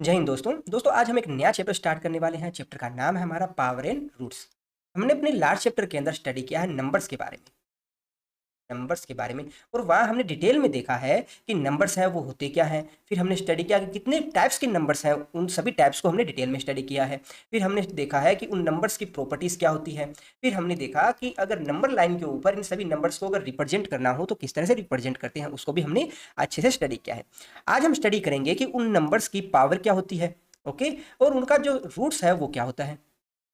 जय हिंद दोस्तों आज हम एक नया चैप्टर स्टार्ट करने वाले हैं। चैप्टर का नाम है हमारा पावर एंड रूट्स। हमने अपने लास्ट चैप्टर के अंदर स्टडी किया है नंबर्स के बारे में और वहाँ हमने डिटेल में देखा है कि नंबर्स हैं वो होते क्या हैं। फिर हमने स्टडी किया कि कितने टाइप्स के नंबर्स हैं, उन सभी टाइप्स को हमने डिटेल में स्टडी किया है। फिर हमने देखा है कि उन नंबर्स की प्रॉपर्टीज़ क्या होती है। फिर हमने देखा कि अगर नंबर लाइन के ऊपर इन सभी नंबर्स को अगर रिप्रेजेंट करना हो तो किस तरह से रिप्रेजेंट करते हैं, उसको भी हमने अच्छे से स्टडी किया है। आज हम स्टडी करेंगे कि उन नंबर्स की पावर क्या होती है, ओके, और उनका जो रूट्स है वो क्या होता है।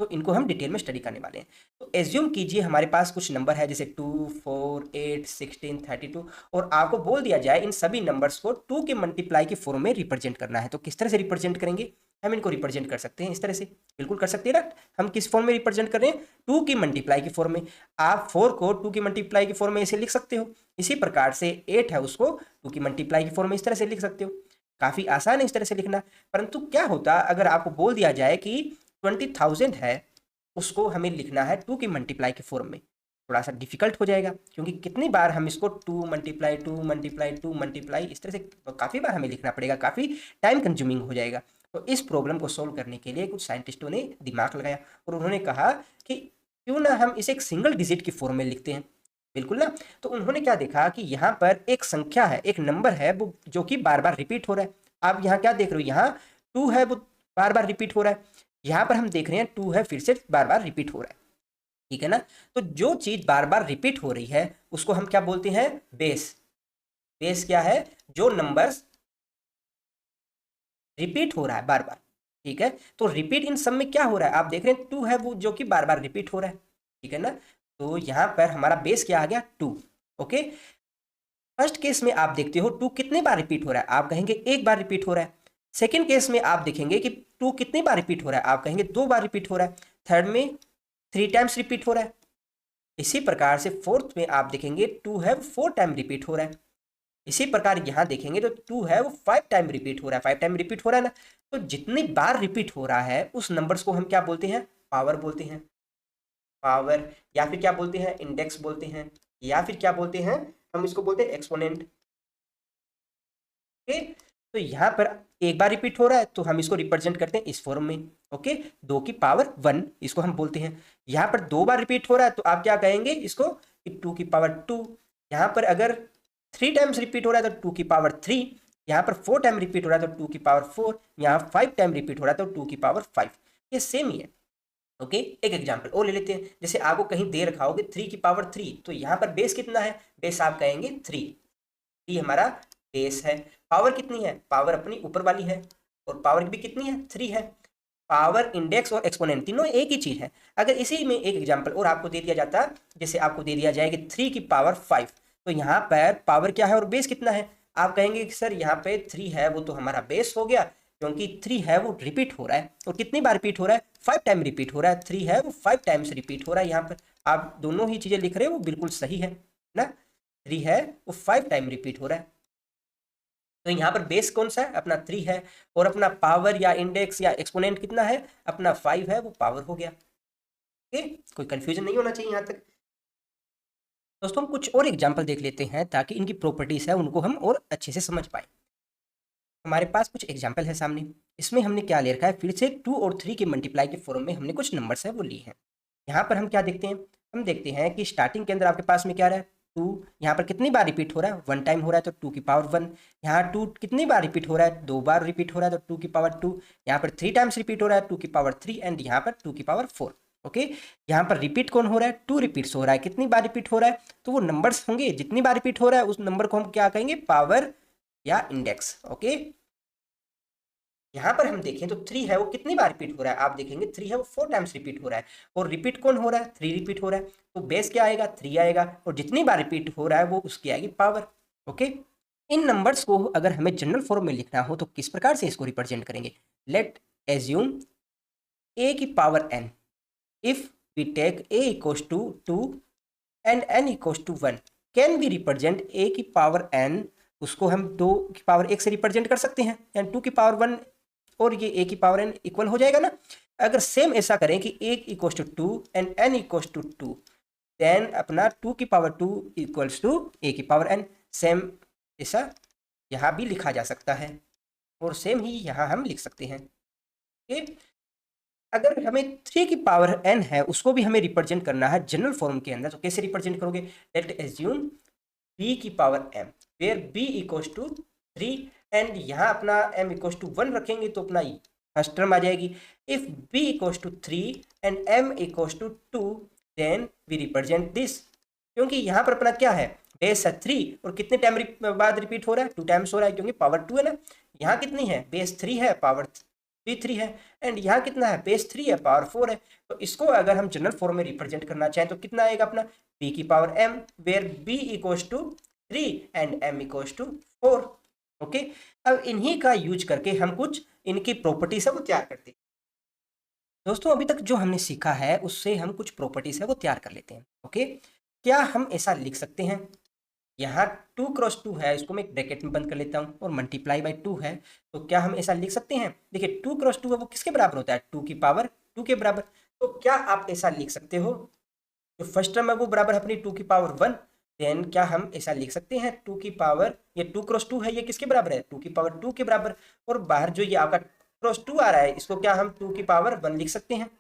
तो इनको हम डिटेल में स्टडी करने वाले हैं। तो एज्यूम कीजिए हमारे पास कुछ नंबर है जैसे 2, 4, 8, 16, 32 और आपको बोल दिया जाए इन सभी नंबर्स को 2 के मल्टीप्लाई के फॉर्म में रिप्रेजेंट करना है। तो किस तरह से रिप्रेजेंट करेंगे? हम इनको रिप्रेजेंट कर सकते हैं इस तरह से, बिल्कुल कर सकते हैं ना। हम किस फॉर्म में रिप्रेजेंट कर रहे हैं? 2 की मल्टीप्लाई की फॉर्म में। आप 4 को 2 की मल्टीप्लाई की फॉर्म में ऐसे लिख सकते हो। इसी प्रकार से 8 है उसको 2 की मल्टीप्लाई की फॉर्म में इस तरह से लिख सकते हो। काफ़ी आसान है इस तरह से लिखना। परंतु क्या होता अगर आपको बोल दिया जाए कि 20,000 है, उसको हमें लिखना है 2 की मल्टीप्लाई के फॉर्म में। थोड़ा सा डिफिकल्ट हो जाएगा क्योंकि कितनी बार हम इसको 2 मल्टीप्लाई 2 मल्टीप्लाई 2 मल्टीप्लाई इस तरह से काफ़ी बार हमें लिखना पड़ेगा, काफ़ी टाइम कंज्यूमिंग हो जाएगा। तो इस प्रॉब्लम को सोल्व करने के लिए कुछ साइंटिस्टों ने दिमाग लगाया और उन्होंने कहा कि क्यों ना हम इसे एक सिंगल डिजिट की फॉर्म में लिखते हैं। बिल्कुल ना। तो उन्होंने क्या देखा कि यहाँ पर एक संख्या है, एक नंबर है वो जो कि बार बार रिपीट हो रहा है। आप यहाँ क्या देख रहे हो? यहाँ 2 है वो बार बार रिपीट हो रहा है। यहाँ पर हम देख रहे हैं 2 है फिर से बार बार रिपीट हो रहा है। ठीक है ना। तो जो चीज बार बार रिपीट हो रही है उसको हम क्या बोलते हैं? बेस। बेस क्या है? जो नंबर्स रिपीट हो रहा है बार बार। ठीक है। तो रिपीट इन सब में क्या हो रहा है? आप देख रहे हैं 2 है वो जो कि बार बार रिपीट हो रहा है। ठीक है ना। तो यहाँ पर हमारा बेस क्या आ गया? 2। ओके। फर्स्ट केस में आप देखते हो 2 कितने बार रिपीट हो रहा है? आप कहेंगे एक बार रिपीट हो रहा है। सेकेंड केस में आप देखेंगे कि 2 कितनी बार रिपीट हो रहा है? आप कहेंगे 2 बार रिपीट हो रहा है। थर्ड में 3 टाइम्स रिपीट हो रहा है। इसी प्रकार से फोर्थ में आप देखेंगे 2 है वो 4 टाइम रिपीट हो रहा है। इसी प्रकार यहाँ देखेंगे तो 2 है वो 5 टाइम रिपीट हो रहा है। 5 टाइम रिपीट हो रहा है ना। तो जितनी बार रिपीट हो रहा है उस नंबर्स को हम क्या बोलते हैं? पावर बोलते हैं। पावर, या फिर क्या बोलते हैं? इंडेक्स बोलते हैं, या फिर क्या बोलते हैं? हम इसको बोलते हैं एक्सपोनेंट। ओके। तो यहाँ पर एक बार रिपीट हो रहा है तो हम इसको रिप्रेजेंट करते हैं इस फॉर्म में। ओके। 2 की पावर 1 इसको हम बोलते हैं। यहाँ पर 2 बार रिपीट हो रहा है तो आप क्या कहेंगे इसको? कि 2 की पावर 2। यहाँ पर अगर 3 टाइम्स रिपीट हो रहा है तो 2 की पावर 3। यहाँ पर 4 टाइम रिपीट हो रहा है तो 2 की पावर 4। यहाँ 5 टाइम रिपीट हो रहा है तो 2 की पावर 5। ये सेम ही है। ओके। एक एग्जाम्पल और ले लेते हैं। जैसे आपको कहीं दे रखा हो कि 3 की पावर 3, तो यहाँ पर बेस कितना है? बेस आप कहेंगे 3। ये हमारा बेस है। पावर कितनी है? पावर अपनी ऊपर वाली है और पावर भी कितनी है? 3 है। पावर, इंडेक्स और एक्सपोनेंट तीनों एक ही चीज है। अगर इसी में एक एग्जांपल और आपको दे दिया जाता, जैसे आपको दे दिया जाए कि 3 की पावर 5, तो यहाँ पर पावर क्या है और बेस कितना है? आप कहेंगे कि सर यहाँ पे 3 है वो तो हमारा बेस हो गया क्योंकि 3 है वो रिपीट हो रहा है। और कितनी बार रिपीट हो रहा है? 5 टाइम रिपीट हो रहा है। 3 है वो 5 टाइम्स रिपीट हो रहा है। यहाँ पर आप दोनों ही चीजें लिख रहे हो वो बिल्कुल सही है ना। 3 है वो 5 टाइम रिपीट हो रहा है। तो यहाँ पर बेस कौन सा है? अपना 3 है। और अपना पावर या इंडेक्स या एक्सपोनेंट कितना है? अपना 5 है वो पावर हो गया। ओके। कोई कंफ्यूजन नहीं होना चाहिए यहाँ तक। दोस्तों हम कुछ और एग्जांपल देख लेते हैं ताकि इनकी प्रॉपर्टीज है उनको हम और अच्छे से समझ पाए। हमारे पास कुछ एग्जाम्पल है सामने। इसमें हमने क्या ले रखा है? फिर से 2 और 3 के मल्टीप्लाई के फॉर्म में हमने कुछ नंबर्स है वो लिए हैं। यहाँ पर हम क्या देखते हैं? हम देखते हैं कि स्टार्टिंग के अंदर आपके पास में क्या रहा है? 2। यहाँ पर कितनी बार रिपीट हो रहा है? 1 टाइम हो रहा है तो 2 की पावर 1। यहाँ 2 कितनी बार रिपीट हो रहा है? 2 बार रिपीट हो रहा है तो 2 की पावर 2। यहाँ पर 3 टाइम्स रिपीट हो रहा है 2 की पावर 3 एंड यहाँ पर 2 की पावर 4। ओके। यहाँ पर रिपीट कौन हो रहा है? 2 रिपीट्स हो रहा है। कितनी बार रिपीट हो रहा है? तो वो नंबर्स होंगे जितनी बार रिपीट हो रहा है उस नंबर को हम क्या कहेंगे? पावर या इंडेक्स। ओके। यहाँ पर हम देखें तो 3 है वो कितनी बार रिपीट हो रहा है? आप देखेंगे 3 है वो 4 टाइम्स रिपीट हो रहा है। और रिपीट कौन हो रहा है? 3 रिपीट हो रहा है। तो बेस क्या आएगा? 3 आएगा। और जितनी बार रिपीट हो रहा है वो उसकी आएगी पावर। ओके। इन नंबर्स को अगर हमें जनरल फॉर्म में लिखना हो तो किस प्रकार से इसको रिप्रेजेंट करेंगे? लेट एज्यूम a की power n। If we take a equals to 2 and n equals to 1, can we represent a की पावर n? उसको हम 2 की पावर 1 से रिप्रेजेंट कर सकते हैं एंड 2 की पावर 1 और ये a की पावर n इक्वल हो जाएगा ना। अगर सेम ऐसा करें कि a equals to 2 and n equals to 2, then अपना 2 की पावर 2 इक्वल्स टू a की पावर n। सेम ऐसा यहाँ भी लिखा जा सकता है। और सेम ही यहाँ हम लिख सकते हैं। ओके, अगर हमें 3 की पावर n है उसको भी हमें रिप्रेजेंट करना है जनरल फॉर्म के अंदर, तो कैसे रिप्रेजेंट करोगे? लेट एज्यूम b की power m where b equals to 3 and यहाँ अपना m इक्वल्स टू 1 रखेंगे तो अपना फर्स्ट टर्म आ जाएगी। If b equals to 3 and m equals to 2 then we represent this, क्योंकि यहाँ पर अपना क्या है, बेस है 3 और कितने टाइम बाद रिपीट हो रहा है? 2 टाइम्स हो रहा है, क्योंकि पावर 2 है ना। यहाँ कितनी है? बेस 3 है, पावर भी 3 है, एंड यहाँ कितना है? बेस 3 है, पावर 4 है। तो इसको अगर हम जनरल फॉर्म में रिप्रेजेंट करना चाहें तो कितना आएगा अपना? b की power m where b equals to 3 and m equals to 4। Okay, अब इन्हीं का यूज करके हम कुछ इनकी प्रॉपर्टीज है वो तैयार करते हैं। दोस्तों अभी तक जो हमने सीखा है उससे हम कुछ प्रॉपर्टीज है वो तैयार कर लेते हैं। ओके, क्या हम ऐसा लिख सकते हैं, यहाँ 2 क्रॉस 2 है, इसको मैं एक ब्रैकेट में बंद कर लेता हूँ, और मल्टीप्लाई बाई 2 है, तो क्या हम ऐसा लिख सकते हैं? देखिए 2 क्रॉस 2 है वो किसके बराबर होता है? 2 की पावर 2 के बराबर। तो क्या आप ऐसा लिख सकते हो, जो फर्स्ट टर्म है वो बराबर है अपनी 2 की पावर 1, देन क्या हम ऐसा लिख सकते हैं 2 की पावर, ये 2 क्रॉस 2 है ये किसके बराबर है? 2 की पावर 2 के बराबर। और बाहर जो ये आपका क्रॉस 2 आ रहा है इसको क्या हम 2 की पावर 1 लिख सकते हैं,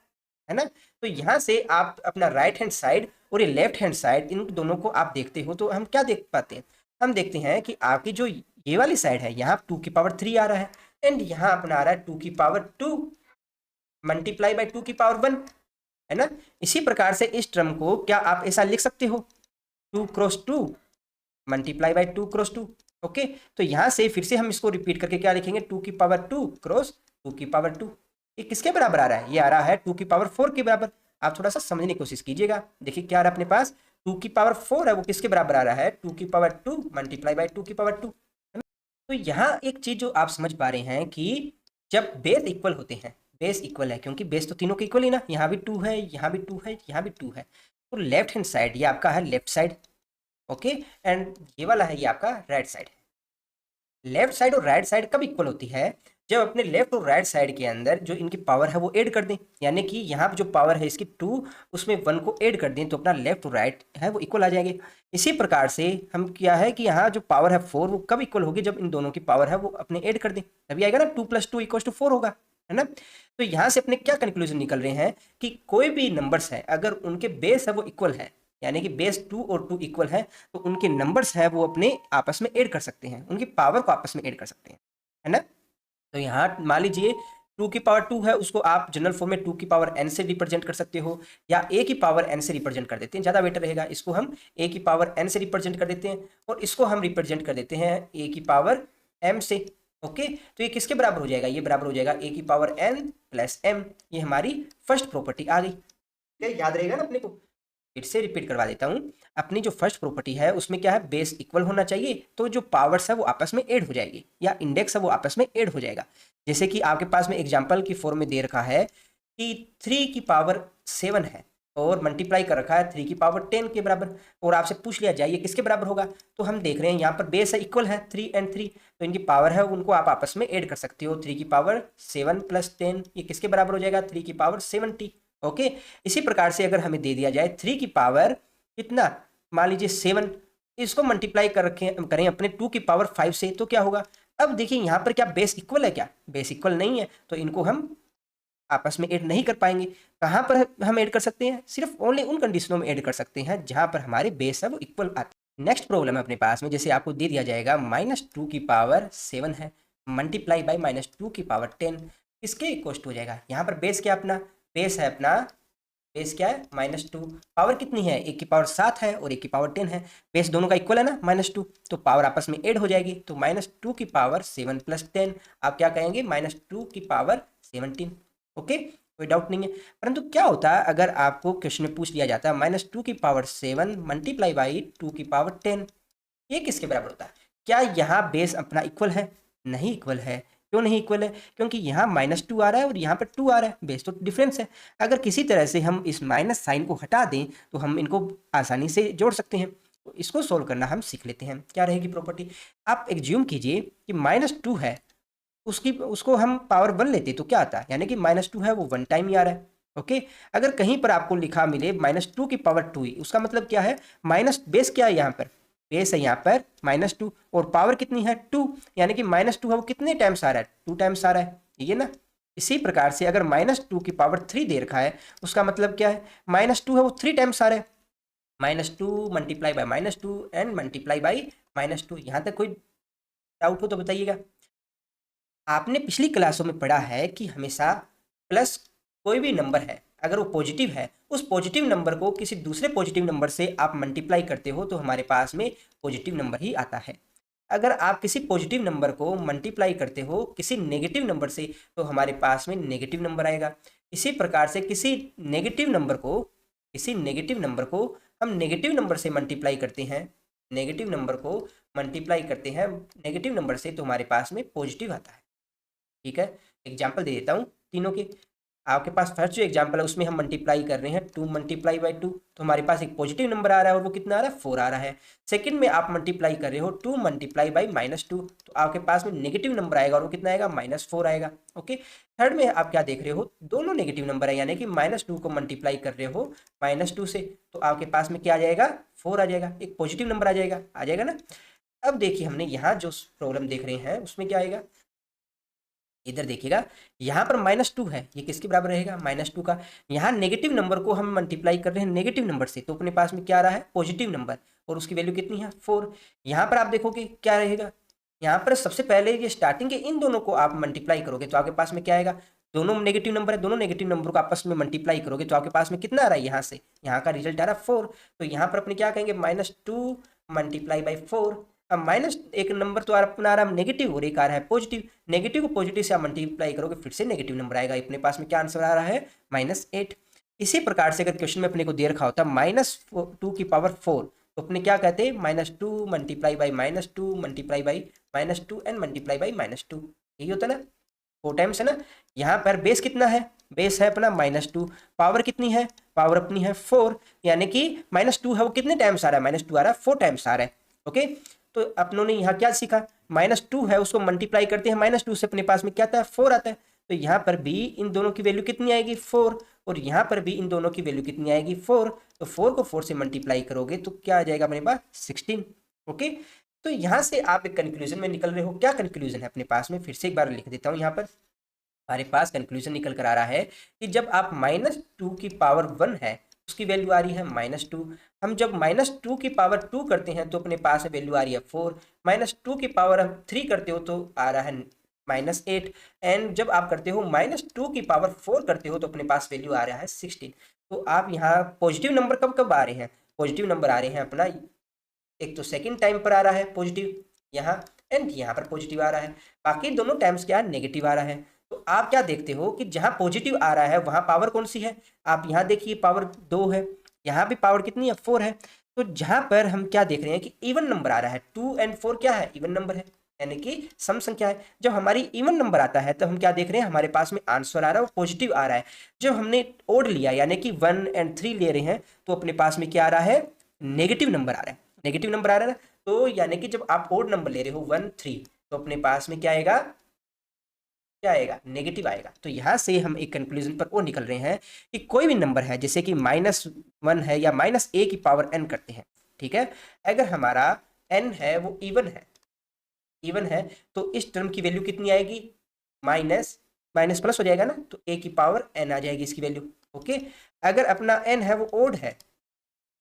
है ना। तो यहाँ से आप अपना राइट हैंड साइड और ये लेफ्ट हैंड साइड इन दोनों को आप देखते हो तो हम क्या देख पाते हैं? हम देखते हैं कि आपकी जो ये वाली साइड है यहाँ 2 की पावर 3 आ रहा है, एंड यहाँ अपना आ रहा है 2 की पावर 2 मल्टीप्लाई बाई 2 की पावर 1, है ना। इसी प्रकार से इस टर्म को क्या आप ऐसा लिख सकते हो? 2 cross 2 multiply by 2 cross 2। Okay, तो यहाँ से फिर से हम इसको रिपीट करके क्या लिखेंगे? 2 की पावर 2 क्रॉस 2 की पावर 2। ये किसके बराबर आ रहा है? ये आ रहा है 2 की पावर 4 के बराबर। आप थोड़ा सा समझने की कोशिश कीजिएगा। देखिए क्या आ रहा है अपने पास, 2 की पावर 4 है वो किसके बराबर आ रहा है? 2 की पावर 2 मल्टीप्लाई बाई 2 की पावर 2। तो यहाँ एक चीज जो आप समझ पा रहे हैं कि जब बेस इक्वल होते हैं, बेस इक्वल है क्योंकि बेस तो तीनों के इक्वल ही ना, यहाँ भी 2 है, यहाँ भी 2 है, यहाँ भी 2 है, तो लेफ्ट हैंड साइड ये आपका है लेफ्ट साइड। ओके, एंड ये वाला है ये आपका राइट साइड। लेफ्ट साइड और राइट साइड कब इक्वल होती है? जब अपने लेफ्ट और राइट साइड के अंदर जो इनकी पावर है वो ऐड कर दें, यानी कि यहाँ पे जो पावर है इसकी 2 उसमें 1 को ऐड कर दें तो अपना लेफ्ट और राइट है वो इक्वल आ जाएंगे। इसी प्रकार से हम क्या है कि यहाँ जो पावर है 4 वो कब इक्वल होगी? जब इन दोनों की पावर है वो अपने ऐड कर दें, तभी आएगा ना 2 + 2 = 4 होगा, है ना। तो यहाँ से अपने क्या कंक्लूजन निकल रहे हैं कि कोई भी नंबर्स है अगर उनके बेस है वो इक्वल है, यानी कि बेस 2 और 2 इक्वल है, तो उनके नंबर्स है वो अपने आपस में ऐड कर सकते हैं, उनकी पावर को आपस में ऐड कर सकते हैं, है ना। तो यहाँ मान लीजिए 2 की पावर 2 है उसको आप जनरल फॉर्म में 2 की पावर n से रिप्रेजेंट कर सकते हो, या a की पावर n से रिप्रेजेंट कर देते हैं, ज़्यादा बेटर रहेगा। इसको हम a की पावर n से रिप्रेजेंट कर देते हैं और इसको हम रिप्रेजेंट कर देते हैं a की पावर m से। ओके, तो ये किसके बराबर हो जाएगा? ये बराबर हो जाएगा a की पावर n प्लस m। ये हमारी फर्स्ट प्रॉपर्टी आ गई, क्या याद रहेगा ना अपने को? फिर से रिपीट करवा देता हूँ। अपनी जो फर्स्ट प्रॉपर्टी है उसमें क्या है? बेस इक्वल होना चाहिए, तो जो पावर्स है वो आपस में ऐड हो जाएगी, या इंडेक्स है वो आपस में ऐड हो जाएगा। जैसे कि आपके पास में एग्जांपल की फॉर्म में दे रखा है कि 3 की पावर 7 है और मल्टीप्लाई कर रखा है 3 की पावर 10 के बराबर, और आपसे पूछ लिया जाए ये किसके बराबर होगा, तो हम देख रहे हैं यहाँ पर बेस है इक्वल है 3 एंड 3, तो इनकी पावर है उनको आप आपस में ऐड कर सकते हो। 3 की पावर 7 + 10 ये किसके बराबर हो जाएगा? 3 की पावर 70। ओके, इसी प्रकार से अगर हमें दे दिया जाए 3 की पावर कितना, मान लीजिए 7, इसको मल्टीप्लाई कर रखें करें अपने 2 की पावर 5 से, तो क्या होगा? अब देखिए यहाँ पर क्या बेस इक्वल है? क्या बेस इक्वल नहीं है, तो इनको हम आपस में ऐड नहीं कर पाएंगे। कहाँ पर हम ऐड कर सकते हैं? सिर्फ ओनली उन कंडीशनों में ऐड कर सकते हैं जहाँ पर हमारे बेस है वो इक्वल आते हैं। नेक्स्ट प्रॉब्लम है अपने पास में, जैसे आपको दे दिया जाएगा -2 की पावर 7 है मल्टीप्लाई बाई -2 की पावर 10, किसके इक्वल हो जाएगा? यहाँ पर बेस क्या अपना? बेस है अपना, बेस क्या है? -2। पावर कितनी है? 1 की पावर 7 है और 1 की पावर 10 है, बेस दोनों का इक्वल है ना -2, तो पावर आपस में ऐड हो जाएगी, तो -2 की पावर 7 + 10 आप क्या कहेंगे? -2 की पावर 17। ओके, कोई डाउट नहीं है। परंतु क्या होता है अगर आपको क्वेश्चन में पूछ लिया जाता है -2 की पावर 7 मल्टीप्लाई बाई 2 की पावर 10, ये किसके बराबर होता है? क्या यहाँ बेस अपना इक्वल है? नहीं इक्वल है। क्यों नहीं इक्वल है? क्योंकि यहाँ -2 आ रहा है और यहाँ पर 2 आ रहा है, बेस तो डिफरेंस है। अगर किसी तरह से हम इस माइनस साइन को हटा दें तो हम इनको आसानी से जोड़ सकते हैं। तो इसको सोल्व करना हम सीख लेते हैं। क्या रहेगी प्रॉपर्टी? आप एग्ज्यूम कीजिए कि -2 है, उसको हम पावर 1 लेते तो क्या आता है? यानी कि -2 है वो 1 टाइम ही आ रहा है। ओके, अगर कहीं पर आपको लिखा मिले -2 की पावर 2 ही, उसका मतलब क्या है? माइनस बेस क्या है यहाँ पर? बेस है यहाँ पर -2 और पावर कितनी है 2, यानी कि -2 है वो कितने टाइम्स आ रहा है 2 टाइम्स आ रहा है, ठीक है ना। इसी प्रकार से अगर -2 की पावर 3 दे रखा है उसका मतलब क्या है, -2 है वो 3 टाइम्स आ रहा है, -2 multiply by -2 and multiply by -2। यहाँ तक कोई डाउट हो तो बताइएगा। आपने पिछली क्लासों में पढ़ा है कि हमेशा प्लस कोई भी नंबर है अगर वो पॉजिटिव है, उस पॉजिटिव नंबर को किसी दूसरे पॉजिटिव नंबर से आप मल्टीप्लाई करते हो तो हमारे पास में पॉजिटिव नंबर ही आता है। अगर आप किसी पॉजिटिव नंबर को मल्टीप्लाई करते हो किसी नेगेटिव नंबर से तो हमारे पास में नेगेटिव नंबर आएगा। इसी प्रकार से किसी नेगेटिव नंबर को हम नेगेटिव नंबर से मल्टीप्लाई करते हैं, नेगेटिव नंबर को मल्टीप्लाई करते हैं नेगेटिव नंबर से तो हमारे पास में पॉजिटिव आता है, ठीक है। एग्जाम्पल दे देता हूँ तीनों के। आपके पास फर्स्ट जो एग्जाम्पल है उसमें हम मल्टीप्लाई कर रहे हैं 2 मल्टीप्लाई बाई 2 तो हमारे पास एक पॉजिटिव नंबर आ रहा है और वो कितना आ रहा है 4 आ रहा है। सेकंड में आप मल्टीप्लाई कर रहे हो 2 मल्टीप्लाई बाई -2 तो आपके पास में नेगेटिव नंबर आएगा और वो कितना आएगा -4 आएगा, ओके। थर्ड में आप क्या देख रहे हो, दोनों नेगेटिव नंबर है यानी कि -2 को मल्टीप्लाई कर रहे हो -2 से तो आपके पास में क्या आ जाएगा 4 आ जाएगा, एक पॉजिटिव नंबर आ जाएगा ना। अब देखिए हमने यहाँ जो प्रॉब्लम देख रहे हैं उसमें क्या आएगा, इधर देखिएगा यहाँ पर -2 है, ये किसके बराबर रहेगा -2 का। यहाँ नेगेटिव नंबर को हम मल्टीप्लाई कर रहे हैं नेगेटिव नंबर से तो अपने पास में क्या आ रहा है पॉजिटिव नंबर और उसकी वैल्यू कितनी है 4। यहाँ पर आप देखोगे क्या रहेगा, यहाँ पर सबसे पहले ये स्टार्टिंग के इन दोनों को आप मल्टीप्लाई करोगे तो आपके पास में क्या आएगा, दोनों नेगेटिव नंबर है, दोनों नेगेटिव नंबर को आपस में मल्टीप्लाई करोगे तो आपके पास में कितना आ रहा है, यहाँ से यहाँ का रिजल्ट आ रहा है 4। तो यहाँ पर अपने क्या कहेंगे -2 मल्टीप्लाई बाई 4। अब माइनस एक नंबर तो अपना आ रहा है नेगेटिव और एक आ रहा है पॉजिटिव, नेगेटिव को पॉजिटिव से आप मल्टीप्लाई करोगे फिर से नेगेटिव नंबर आएगा, अपने पास में क्या आंसर आ रहा है -8। इसी प्रकार से अगर क्वेश्चन में अपने को दे रखा होता -2 की पावर 4 तो अपने क्या कहते हैं -2 multiply by -2 multiply by -2 and multiply by -2, यही होता है ना 4 टाइम्स है ना। यहाँ पर बेस कितना है, बेस है अपना -2, पावर कितनी है, पावर अपनी है 4 यानी कि -2 है वो कितने टाइम्स आ रहा है -2 आ रहा है 4 टाइम्स आ रहा है, ओके। तो अपनों ने यहाँ क्या सीखा, -2 है उसको मल्टीप्लाई करते हैं -2 से अपने पास में क्या आता है 4 आता है। तो यहाँ पर भी इन दोनों की वैल्यू कितनी आएगी 4 और यहाँ पर भी इन दोनों की वैल्यू कितनी आएगी 4। तो 4 को 4 से मल्टीप्लाई करोगे तो क्या आ जाएगा अपने पास 16, ओके। तो यहाँ से आप एक कंक्लूजन में निकल रहे हो, क्या कंक्लूजन है अपने पास में, फिर से एक बार लिख देता हूँ। यहाँ पर हमारे पास कंक्लूजन निकल कर आ रहा है कि जब आप -2 की पावर 1 है उसकी वैल्यू आ रही है -2, हम जब -2 की पावर 2 करते हैं तो अपने पास वैल्यू आ रही है 4, -2 की पावर हम 3 करते हो तो आ रहा है -8 एंड जब आप करते हो -2 की पावर 4 करते हो तो अपने पास वैल्यू आ रहा है 16। तो आप यहाँ पॉजिटिव नंबर कब कब आ रहे हैं, पॉजिटिव नंबर आ रहे हैं अपना एक तो सेकेंड टाइम पर आ रहा है पॉजिटिव यहाँ एंड यहाँ पर पॉजिटिव आ रहा है, बाकी दोनों टाइम्स क्या नेगेटिव आ रहा है। तो आप क्या देखते हो कि जहां पॉजिटिव आ रहा है वहां पावर कौन सी है, आप यहां देखिए पावर 2 है, यहाँ भी पावर कितनी है 4 है। तो जहां पर हम क्या देख रहे हैं कि इवन नंबर आ रहा है 2 एंड 4 क्या है इवन नंबर है यानी कि सम संख्या है। जब हमारी इवन नंबर आता है तो हम क्या देख रहे हैं हमारे पास में आंसर आ रहा है वो पॉजिटिव आ रहा है। जब हमने ओड लिया यानी कि 1 एंड 3 ले रहे हैं तो अपने पास में क्या आ रहा है नेगेटिव नंबर आ रहा है, नेगेटिव नंबर आ रहा है ना। तो यानी कि जब आप ओड नंबर ले रहे हो 1 3 तो अपने पास में क्या आएगा, क्या आएगा नेगेटिव आएगा। तो यहाँ से हम एक कंक्लूजन पर वो निकल रहे हैं कि कोई भी नंबर है जैसे कि -1 है या -a की पावर n करते हैं, ठीक है। अगर हमारा n है वो इवन है तो इस टर्म की वैल्यू कितनी आएगी माइनस माइनस प्लस हो जाएगा ना, तो a की पावर n आ जाएगी इसकी वैल्यू, ओके। अगर अपना n है वो ओड है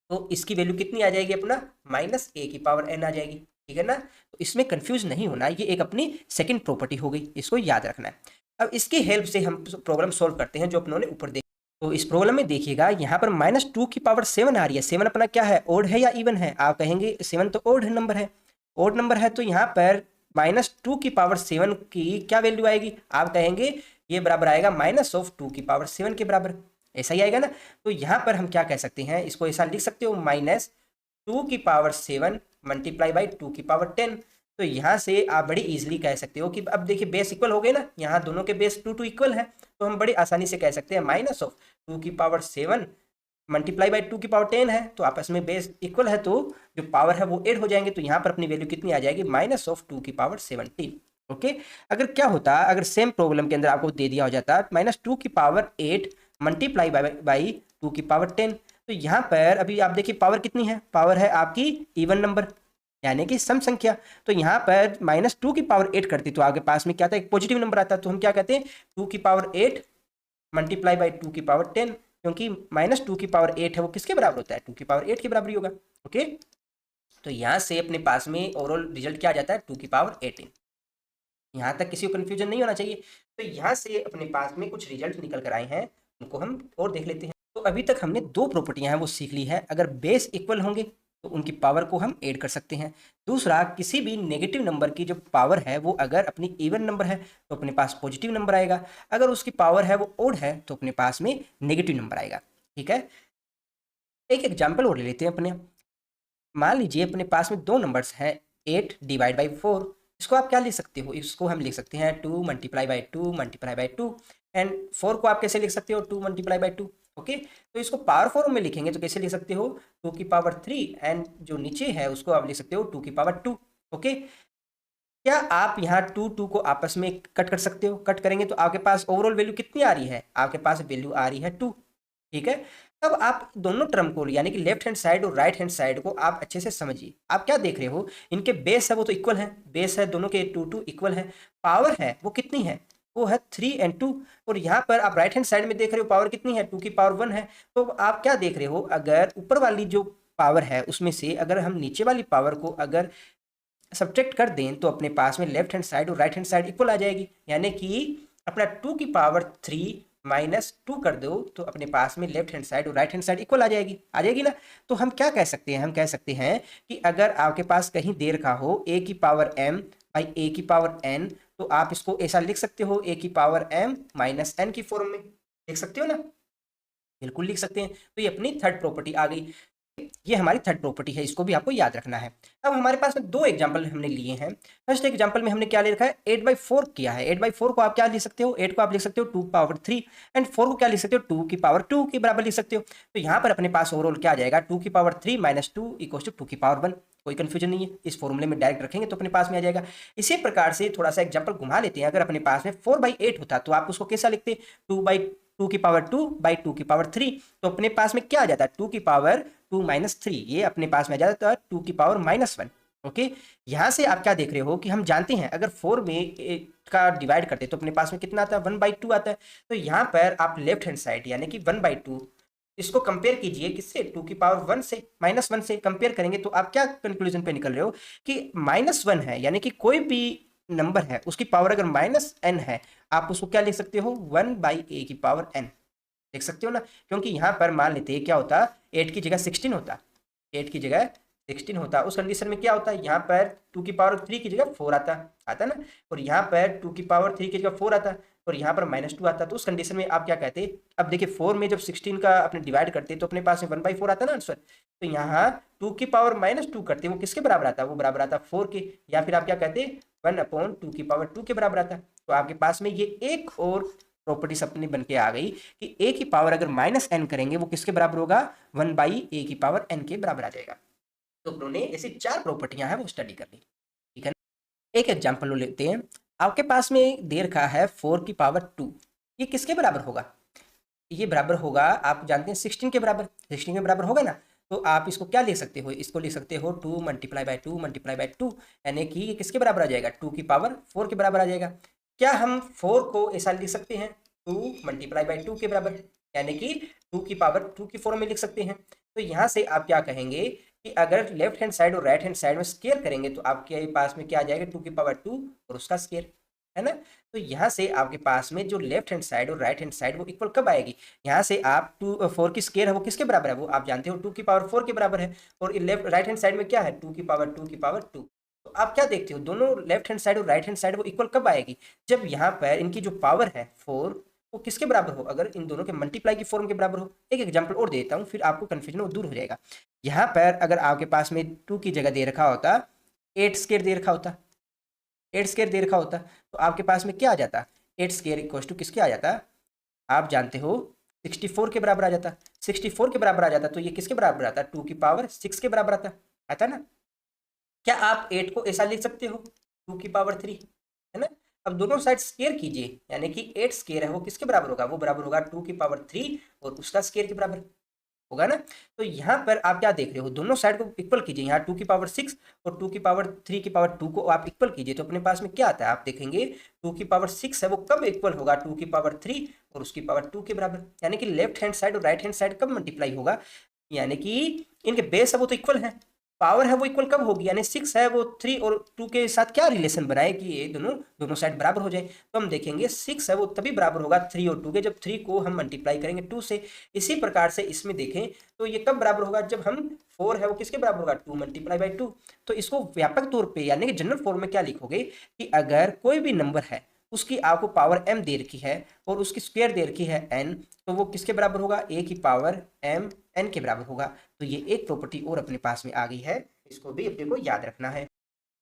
तो इसकी वैल्यू कितनी आ जाएगी अपना -a की पावर n आ जाएगी, ठीक है ना। तो इसमें कंफ्यूज नहीं होना, ये एक अपनी सेकंड प्रॉपर्टी हो गई, इसको याद रखना है। अब इसकी हेल्प से हम प्रॉब्लम सॉल्व करते हैं जो अपनों ने ऊपर देखा। तो इस प्रॉब्लम में देखिएगा यहाँ पर -2 की पावर 7 आ रही है, 7 अपना क्या है ओड है या इवन है, आप कहेंगे 7 तो ओड नंबर है, ओड नंबर है तो यहाँ पर -2 की पावर 7 की क्या वैल्यू आएगी, आप कहेंगे ये बराबर आएगा -2 की पावर 7 के बराबर, ऐसा ही आएगा ना। तो यहाँ पर हम क्या कह सकते हैं, इसको ऐसा लिख सकते हो -2 की पावर 7 मल्टीप्लाई बाई 2 की पावर 10। तो यहाँ से आप बड़ी इजीली कह सकते हो कि अब देखिए बेस इक्वल हो गए ना, यहाँ दोनों के बेस 2 इक्वल है तो हम बड़ी आसानी से कह सकते हैं -2 की पावर 7 मल्टीप्लाई बाई 2 की पावर 10 है तो आपस में बेस इक्वल है तो जो पावर है वो ऐड हो जाएंगे। तो यहाँ पर अपनी वैल्यू कितनी आ जाएगी -2 की पावर 17, ओके। अगर क्या होता अगर सेम प्रॉब्लम के अंदर आपको दे दिया हो जाता -2 की पावर 8 मल्टीप्लाई बाई 2 की पावर 10, तो यहाँ पर अभी आप देखिए पावर कितनी है, पावर है आपकी इवन नंबर, यानी कि सम संख्या। तो यहाँ पर -2 की पावर 8 करती तो आपके पास में क्या था, एक पॉजिटिव नंबर आता। तो हम क्या कहते हैं, 2 की पावर 8 मल्टीप्लाई बाई 2 की पावर 10, क्योंकि -2 की पावर 8 है वो किसके बराबर होता है, 2 की पावर 8 के बराबर ही होगा। ओके, तो यहाँ से अपने पास में ओवरऑल रिजल्ट क्या आ जाता है, 2 की पावर 18। यहाँ तक किसी को कंफ्यूजन नहीं होना चाहिए। तो यहाँ से अपने पास में कुछ रिजल्ट निकल कर आए हैं, उनको हम और देख लेते हैं। तो अभी तक हमने दो प्रॉपर्टियां हैं वो सीख ली है। अगर बेस इक्वल होंगे तो उनकी पावर को हम ऐड कर सकते हैं। दूसरा, किसी भी नेगेटिव नंबर की जो पावर है वो अगर अपनी इवन नंबर है तो अपने पास पॉजिटिव नंबर आएगा, अगर उसकी पावर है वो ओड है तो अपने पास में नेगेटिव नंबर आएगा। ठीक है, एक एग्जाम्पल और ले लेते हैं अपने। मान लीजिए अपने पास में दो नंबर्स हैं 8 डिवाइड बाई 4। इसको आप क्या लिख सकते हो, इसको हम लिख सकते हैं 2 multiply by 2 multiply by 2, and 4 को आप कैसे लिख सकते हो, 2 मल्टीप्लाई बाई 2। ओके, तो इसको पावर फॉर्म में लिखेंगे तो कैसे लिख सकते हो, 2 की पावर 3, एंड जो नीचे है उसको आप लिख सकते हो 2 की पावर 2। ओके, क्या आप यहाँ 2 को आपस में कट कर सकते हो, कट करेंगे तो आपके पास ओवरऑल वैल्यू कितनी आ रही है, आपके पास वैल्यू आ रही है 2। ठीक है, अब आप दोनों टर्म को यानी कि लेफ्ट हैंड साइड और राइट हैंड साइड को आप अच्छे से समझिए। आप क्या देख रहे हो, इनके बेस है वो तो इक्वल है, बेस है दोनों के 2 इक्वल है। पावर है वो कितनी है, वो है 3 एंड 2। और यहाँ पर आप राइट हैंड साइड में देख रहे हो पावर कितनी है, 2 की पावर 1 है। तो आप क्या देख रहे हो, अगर ऊपर वाली जो पावर है उसमें से अगर हम नीचे वाली पावर को अगर सब्ट्रैक्ट कर दें तो अपने पास में लेफ्ट हैंड साइड और राइट हैंड साइड इक्वल आ जाएगी। यानी कि अपना 2 की पावर 3 -2 कर दो तो अपने पास में लेफ्ट हैंड साइड और राइट हैंड साइड इक्वल आ जाएगी ना। तो हम क्या कह सकते हैं, हम कह सकते हैं कि अगर आपके पास कहीं दे रखा हो a की पावर m बाई a की पावर n, तो आप इसको ऐसा लिख सकते हो a की पावर m माइनस n की फॉर्म में लिख सकते हो ना, बिल्कुल लिख सकते हैं। तो ये अपनी थर्ड प्रॉपर्टी आ गई, ये हमारी थर्ड प्रॉपर्टी है, इसको भी आपको याद रखना है। अब हमारे पास में दो एग्जांपल हमने लिए हैं। फर्स्ट एग्जांपल में हमने क्या ले रखा है, 8/4 किया है। 8/4 को आप क्या लिख सकते हो, 8 को आप लिख सकते हो 2 पावर 3, एंड 4 को क्या लिख सकते हो, 2 की पावर 2 के बराबर लिख सकते हो। तो यहाँ पर अपने पास ओवरऑल क्या आ जाएगा, 2 की पावर 3 -2 इक्वल्स टू 2 की पावर 1। कोई कंफ्यूजन नहीं है, इस फॉर्मूले में डायरेक्ट रखेंगे तो अपने पास में आ जाएगा। इसी प्रकार से थोड़ा सा एग्जांपल घुमा लेते हैं। अगर अपने पास में 4/8 होता तो आप उसको कैसा लिखते, 2 की पावर 2 बाई 2 की पावर 3। तो अपने पास में क्या आ जाता है, 2 की पावर 2 -3, ये अपने पास में आ जाता है 2 की पावर -1। ओके, यहां से आप क्या देख रहे हो कि हम जानते हैं अगर 4 में 8 का डिवाइड करते तो अपने पास में कितना आता है, 1/2 आता है। तो यहाँ पर आप लेफ्ट हैंड साइड यानी कि 1/2 इसको कंपेयर कीजिए किससे, 2 की पावर 1 से, -1 से कंपेयर करेंगे तो आप क्या कंक्लूजन पे निकल रहे हो कि -1 है, यानी कि कोई भी नंबर है उसकी पावर अगर -n है, आप उसको क्या लिख सकते हो, 1/a की पावर n देख सकते हो ना। क्योंकि यहाँ पर मान लेते हैं क्या होता, 8 की जगह 16 होता, 8 की जगह 16 होता, उस कंडीशन में क्या होता है, यहाँ पर 2 की पावर 3 की जगह 4 आता ना, और यहाँ पर 2 की पावर 3 की जगह 4 आता, और यहाँ पर -2 आता। तो उस कंडीशन में आप क्या कहते, अब देखिए 4 में जब 16 का अपने डिवाइड करते तो अपने पास में 1/4 आता ना आंसर। तो यहाँ 2 की पावर -2 करते वो किसके बराबर आता, वो बराबर आता 4 के, या फिर आप क्या कहते 1/2 की पावर 2 के बराबर आता। तो आपके पास में ये एक और प्रॉपर्टी अपनी बन के आ गई कि a की पावर अगर -n करेंगे वो किसके बराबर होगा, 1/a की पावर n के बराबर आ जाएगा। तो उन्होंने ऐसी 4 प्रॉपर्टियां हैं वो स्टडी कर ली। ठीक है, एक एग्जांपल लेते हैं। आपके पास में दे रखा है 4 की पावर 2, ये किसके बराबर होगा, ये बराबर होगा, आप जानते हैं 16 के बराबर, 16 के बराबर होगा ना। तो आप इसको क्या लिख सकते हो, इसको लिख सकते हो 2 मल्टीप्लाई बाई 2 मल्टीप्लाई बाई 2, यानी कि ये किसके बराबर आ जाएगा, 2 की पावर 4 के बराबर आ जाएगा। क्या हम 4 को ऐसा लिख सकते हैं 2 मल्टीप्लाई बाई 2 के बराबर, यानी कि 2 की पावर 2 की फॉर्म में लिख सकते हैं। तो यहाँ से आप क्या कहेंगे कि अगर लेफ्ट हैंड साइड और राइट हैंड साइड में स्केयर करेंगे तो आपके पास में क्या आ जाएगा, 2 की पावर 2 और उसका स्केयर, है ना। तो यहाँ से आपके पास में जो लेफ्ट हैंड साइड और राइट हैंड साइड वो इक्वल कब आएगी, यहाँ से आप 4 की स्केयर है वो किसके बराबर है, वो आप जानते हो 2 की पावर 4 के बराबर है, और लेफ्ट राइट हैंड साइड में क्या है, 2 की पावर 2 की पावर 2। तो आप क्या देखते हो, दोनों लेफ्ट हैंड साइड और राइट हैंड साइड वो इक्वल कब आएगी, जब यहाँ पर इनकी जो पावर है 4 वो किसके बराबर हो, अगर इन दोनों के मल्टीप्लाई की फॉर्म के बराबर हो। एक एग्जाम्पल और देता हूँ फिर आपको कन्फ्यूजन वो दूर हो जाएगा। यहाँ पर अगर आपके पास में 2 की जगह दे रखा होता 8 स्केयर दे रखा होता, 8 स्केयर दे रखा होता, तो आपके पास में क्या आ जाता, 8 स्केयर इक्वल टू किसके आ जाता, आप जानते हो 64 के बराबर आ जाता, 64 के बराबर आ जाता। तो ये किसके बराबर आता, 2 की पावर 6 के बराबर आता ना। क्या आप 8 को ऐसा लिख सकते हो 2 की पावर 3, है ना। अब दोनों साइड स्केयर कीजिए, यानी कि 8 स्केयर है वो किसके बराबर होगा, वो बराबर होगा 2 की पावर 3 और उसका स्केयर के बराबर। होगा ना। तो यहाँ पर आप क्या देख रहे हो, दोनों साइड को इक्वल कीजिए, यहाँ 2 की पावर 6 और 2 की पावर 3 को आप इक्वल कीजिए तो अपने पास में क्या आता है, आप देखेंगे 2 की पावर 6 है वो कब इक्वल होगा 2 की पावर 3 और उसकी पावर 2 के बराबर, यानी कि लेफ्ट हैंड साइड और राइट हैंड साइड कब मल्टीप्लाई होगा, यानी कि इनके बेस है वो तो इक्वल है, पावर है वो इक्वल कब होगी, यानी 6 है वो 3 और 2 के साथ क्या रिलेशन बनाए कि ये दोनों साइड बराबर हो जाए। तो हम देखेंगे 6 है वो तभी बराबर होगा 3 और 2 के, जब 3 को हम मल्टीप्लाई करेंगे 2 से। इसी प्रकार से इसमें देखें तो ये कब बराबर होगा, जब हम 4 है वो किसके बराबर होगा 2 मल्टीप्लाई बाई 2। तो इसको व्यापक तौर पे यानी कि जनरल फॉर्म में क्या लिखोगे कि अगर कोई भी नंबर है उसकी आपको पावर m दे रखी है और उसकी स्क्वायर दे रखी है n, तो वो किसके बराबर होगा, a की पावर m n के बराबर होगा। तो ये एक प्रॉपर्टी और अपने पास में आ गई है, इसको भी अपने को याद रखना है।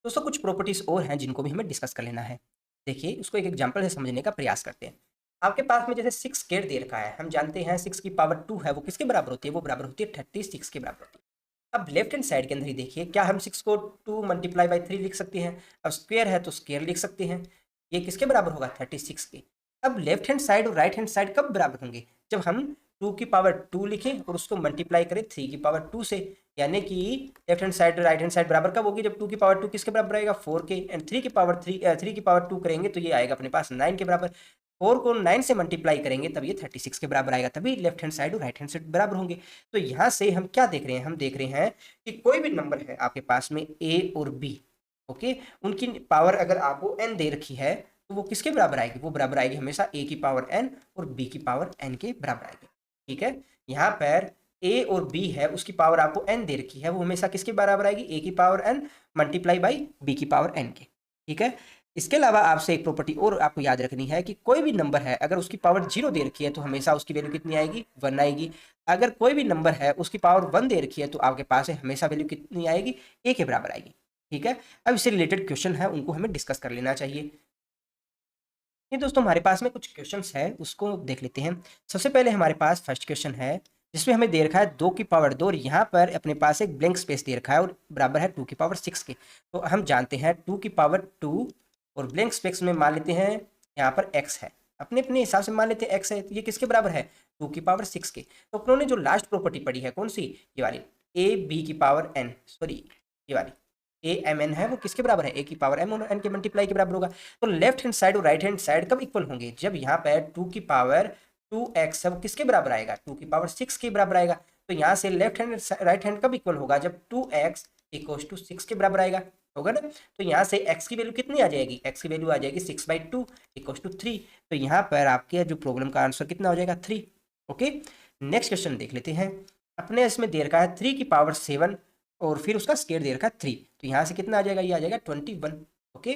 दोस्तों कुछ प्रॉपर्टीज और हैं जिनको भी हमें डिस्कस कर लेना है। देखिए इसको एक एग्जांपल से समझने का प्रयास करते हैं। आपके पास में जैसे 6 स्क्वायर दे रखा है, हम जानते हैं 6 की पावर 2 है वो किसके बराबर होती है, वो बराबर होती है 36 के बराबर होती है। अब लेफ्ट हैंड साइड के अंदर ही देखिए, क्या हम 6 को 2 मल्टीप्लाई बाई 3 लिख सकते हैं, अब स्क्वायर है तो स्क्वायर लिख सकते हैं, ये किसके बराबर होगा 36 के। अब लेफ्ट हैंड साइड और राइट हैंड साइड कब बराबर होंगे, जब हम 2 की पावर 2 लिखें और उसको मल्टीप्लाई करें 3 की पावर 2 से, यानी कि लेफ्ट हैंड साइड और राइट हैंड साइड बराबर कब होगी, जब 2 की पावर 2 किसके बराबर आएगा 4 के, एंड 3 की पावर 2 करेंगे तो ये आएगा अपने पास 9 के बराबर। 4 को 9 से मल्टीप्लाई करेंगे तब ये 36 के बराबर आएगा, तभी लेफ्ट हैंड साइड और राइट हैंड साइड बराबर होंगे। तो यहाँ से हम क्या देख रहे हैं, हम देख रहे हैं कि कोई भी नंबर है आपके पास में a और b, ओके, उनकी पावर अगर आपको n दे रखी है तो वो किसके बराबर आएगी, वो बराबर आएगी हमेशा a की पावर n और b की पावर n के बराबर आएगी। ठीक है, यहाँ पर a और b है उसकी पावर आपको n दे रखी है, वो हमेशा किसके बराबर आएगी, a की power n multiply by b की पावर n के। ठीक है, इसके अलावा आपसे एक प्रॉपर्टी और आपको याद रखनी है कि कोई भी नंबर है अगर उसकी पावर 0 दे रखी है तो हमेशा उसकी वैल्यू कितनी आएगी, 1 आएगी। अगर कोई भी नंबर है उसकी पावर 1 दे रखी है तो आपके पास है हमेशा वैल्यू कितनी आएगी, a के बराबर आएगी। ठीक है, अब इससे रिलेटेड क्वेश्चन है उनको हमें डिस्कस कर लेना चाहिए। ये दोस्तों हमारे पास में कुछ क्वेश्चंस है उसको देख लेते हैं। सबसे पहले हमारे पास फर्स्ट क्वेश्चन है जिसमें हमें दे रखा है 2 की पावर 2 और यहाँ पर अपने पास एक ब्लैंक स्पेस दे रखा है और बराबर है 2 की पावर 6 के। तो हम जानते हैं 2 की पावर 2 और ब्लैंक स्पेस में मान लेते हैं यहाँ पर x है, अपने अपने हिसाब से मान लेते हैं x है, तो ये किसके बराबर है 2 की पावर 6 के। तो अपनों ने जो लास्ट प्रॉपर्टी पढ़ी है कौन सी, ये वाली a b की पावर n, सॉरी ये वाली ए एम एन है वो किसके बराबर है, ए की पावर एम और एन के मल्टीप्लाई के बराबर होगा। तो लेफ्ट हैंड साइड और राइट हैंड साइड कब इक्वल होंगे, जब यहाँ पे 2 की पावर 2x है वो किसके बराबर आएगा, 2 की पावर 6 के बराबर आएगा। तो यहाँ से लेफ्ट हैंड राइट हैंड कब इक्वल होगा, जब 2x इक्वल टू 6 के बराबर आएगा, होगा ना। तो यहाँ से x की वैल्यू कितनी आ जाएगी, x की वैल्यू आ जाएगी 6/2 इक्वल टू 3। तो यहाँ पर आपके जो प्रॉब्लम का आंसर कितना हो जाएगा 3। ओके, नेक्स्ट क्वेश्चन देख लेते हैं। अपने इसमें दे रखा है 3 की पावर 7 और फिर उसका स्क्वायर दे रखा है 3, तो यहाँ से कितना आ जाएगा, ये आ जाएगा 21। ओके,